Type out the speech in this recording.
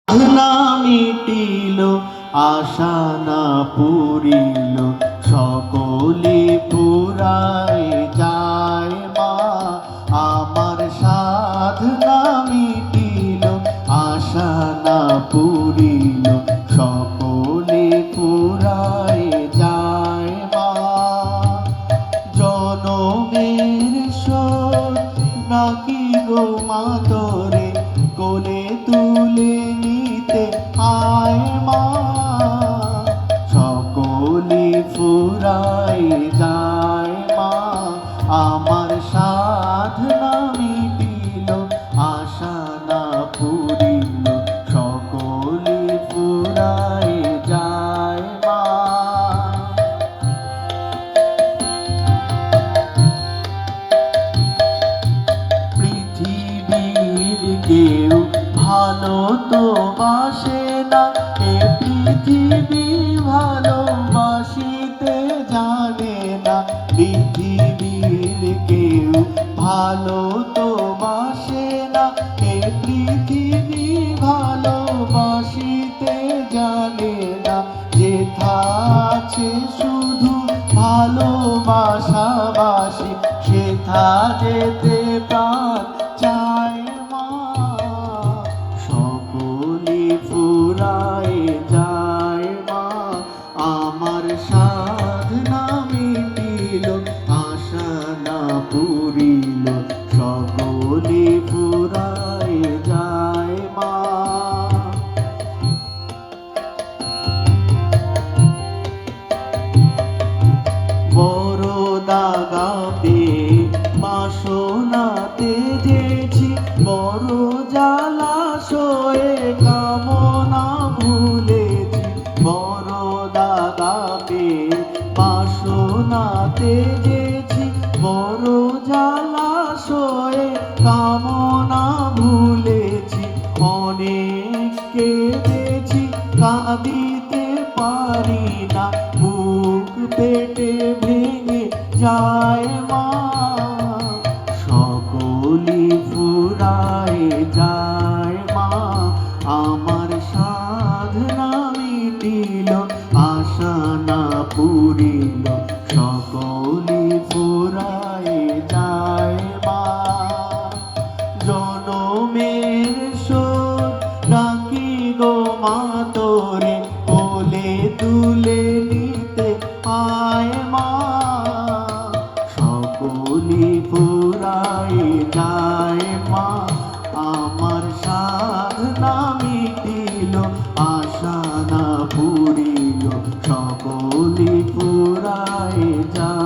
না মিটিল আশা না পুরিল সকলে পুরায় যায় মা আমার সাধনা মিটিল আশা না পুরিল সকলে পুরায় যায় মা জনমের শোক নাকি গো মা তোরে কোলে তুলে নিতে আয় মা সকলে ফুরায় যায় মা আমার সাধনা মিটিল আশা না পুরিল সকলে ফুরায় যায় মা পৃথিবীর কেউ ভালো তো বাসে না এ পৃথিবী ভালোবাসিতে জানে না পৃথিবীর কেউ ভালো তো বাসে না এ পৃথিবী ভালোবাসিতে জানে না যেথা আছে শুধু ভালোবাসাবাসি সেথা যেতে প্রাণ চায় মা সকলে ফুরায় যায় মা আমার সাধনা মিটিল আশা না পুরিল সকলে ফুরায় যায় মা বড় দাগা পেয়ে বাসনাতে যেছি বড় জালাশয়ে কামনা ভুলেছি বড় দাগা পেয়ে বাসনাতে যেছি বড় জালাশয়ে কামনা ভুলেছি অনেক কেঁদেছি কাঁদিতে পারি না বুক পেটে ভেঙে যায় মা সকলে ফুরায় যায় মা আমার সাধনা মিটিল আশা না পুরিল সকলে ফুরায় যায় মা জনমের শোক নাকি গো মা তোরে কোলে তুলে নিতে আয় মা সকলে ফুরায় যায় মা আমার সাধনা মিটিল আশা না পুরিল সকলে ফুরায় যায়।